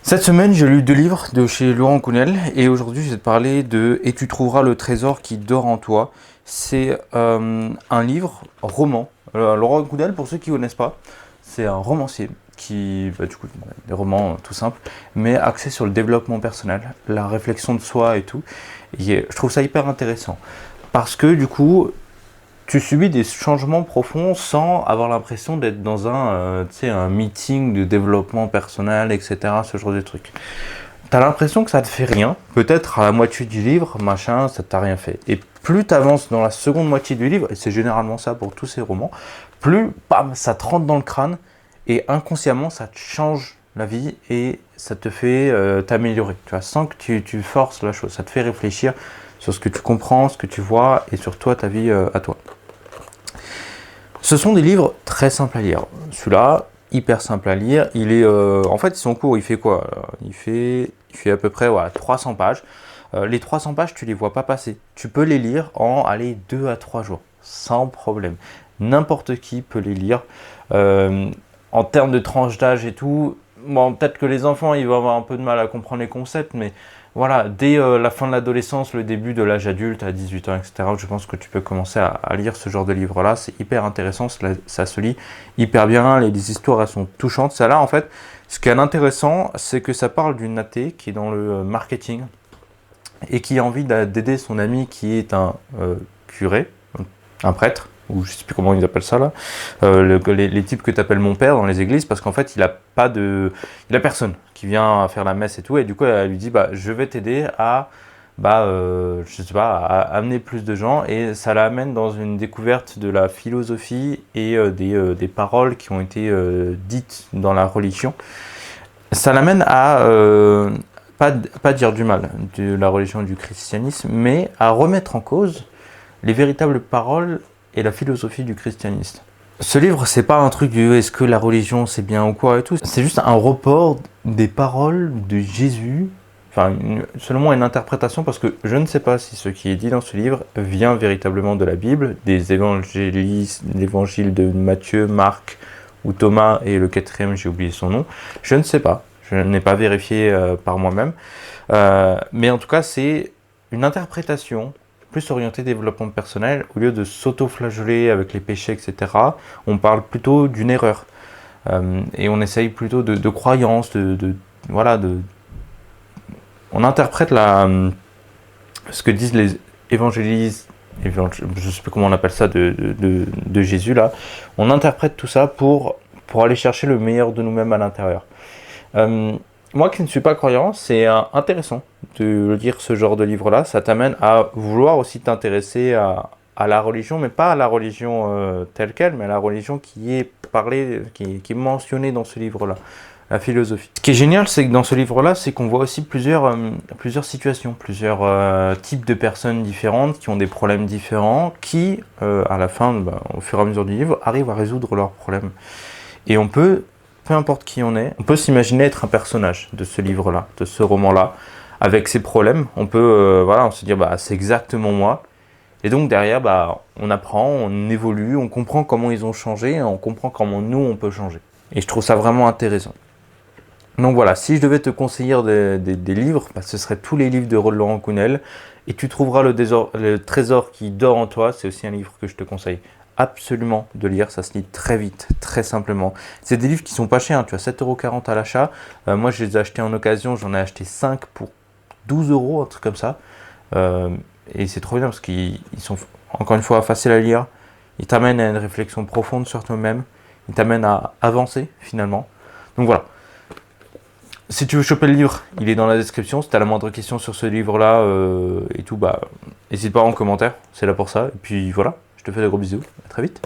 Cette semaine, j'ai lu 2 livres de chez Laurent Gounel et aujourd'hui, je vais te parler de Et tu trouveras le trésor qui dort en toi. C'est un livre roman. Laurent Gounel, pour ceux qui ne connaissent pas, c'est un romancier qui, des romans tout simples, mais axé sur le développement personnel, la réflexion de soi et tout. Et je trouve ça hyper intéressant parce que du coup, tu subis des changements profonds sans avoir l'impression d'être dans un meeting de développement personnel, etc., ce genre de trucs. T'as l'impression que ça te fait rien, peut-être à la moitié du livre, machin, ça t'a rien fait. Et plus t'avances dans la seconde moitié du livre, et c'est généralement ça pour tous ces romans, plus, bam, ça te rentre dans le crâne, et inconsciemment, ça te change la vie, et ça te fait t'améliorer, tu vois, sans que tu forces la chose, ça te fait réfléchir sur ce que tu comprends, ce que tu vois, et sur toi, ta vie à toi. Ce sont des livres très simples à lire. Celui-là, hyper simple à lire. Il est, en fait, ils sont courts. Il fait quoi? Il fait à peu près 300 pages. Les 300 pages, tu les vois pas passer. Tu peux les lire en 2 à 3 jours, sans problème. N'importe qui peut les lire. En termes de tranche d'âge et tout, bon, peut-être que les enfants, ils vont avoir un peu de mal à comprendre les concepts, mais voilà, dès la fin de l'adolescence, le début de l'âge adulte, à 18 ans, etc., je pense que tu peux commencer à lire ce genre de livre-là. C'est hyper intéressant, ça se lit hyper bien, les histoires, elles sont touchantes. Ça là, en fait, ce qui est intéressant, c'est que ça parle d'une athée qui est dans le marketing et qui a envie d'aider son ami qui est un curé, un prêtre, ou je sais plus comment ils appellent ça là, les types que tu appelles mon père dans les églises, parce qu'en fait il a personne qui vient faire la messe et tout, et du coup elle lui dit je vais t'aider à je sais pas, à amener plus de gens, et ça l'amène dans une découverte de la philosophie et des paroles qui ont été dites dans la religion. Ça l'amène à pas dire du mal de la religion du christianisme, mais à remettre en cause les véritables paroles et la philosophie du christianisme. Ce livre, c'est pas un truc du est-ce que la religion c'est bien ou quoi et tout, c'est juste un report des paroles de Jésus, seulement une interprétation, parce que je ne sais pas si ce qui est dit dans ce livre vient véritablement de la Bible, des l'évangile de Matthieu, Marc ou Thomas, et le 4e, j'ai oublié son nom, je ne sais pas, je n'ai pas vérifié par moi-même, mais en tout cas c'est une interprétation plus orienté développement personnel. Au lieu de s'auto-flageller avec les péchés, etc., on parle plutôt d'une erreur. Et on essaye plutôt de croyances, on interprète ce que disent les évangélistes, je ne sais plus comment on appelle ça, de Jésus, là. On interprète tout ça pour aller chercher le meilleur de nous-mêmes à l'intérieur. Moi qui ne suis pas croyant, c'est intéressant de lire ce genre de livre-là. Ça t'amène à vouloir aussi t'intéresser à la religion, mais pas à la religion telle qu'elle, mais à la religion qui est parlée, qui est mentionnée dans ce livre-là, la philosophie. Ce qui est génial, c'est que dans ce livre-là, c'est qu'on voit aussi plusieurs situations, plusieurs types de personnes différentes qui ont des problèmes différents, qui, à la fin, au fur et à mesure du livre, arrivent à résoudre leurs problèmes. Et on peut, peu importe qui on est, on peut s'imaginer être un personnage de ce livre-là, de ce roman-là, avec ses problèmes. On peut, on se dire, c'est exactement moi. Et donc derrière, on apprend, on évolue, on comprend comment ils ont changé, et on comprend comment nous, on peut changer. Et je trouve ça vraiment intéressant. Donc voilà, si je devais te conseiller des livres, ce seraient tous les livres de Laurent Gounel. Et tu trouveras le trésor qui dort en toi, c'est aussi un livre que je te conseille absolument de lire, ça se lit très vite, très simplement. C'est des livres qui sont pas chers, tu as 7,40 € à l'achat. Moi je les ai achetés en occasion, j'en ai acheté 5 pour 12 €, un truc comme ça. Et c'est trop bien parce qu'ils sont encore une fois faciles à lire, ils t'amènent à une réflexion profonde sur toi-même, ils t'amènent à avancer finalement. Donc voilà. Si tu veux choper le livre, il est dans la description. Si tu as la moindre question sur ce livre-là et tout, n'hésite pas en commentaire, c'est là pour ça. Et puis voilà, je te fais de gros bisous, à très vite.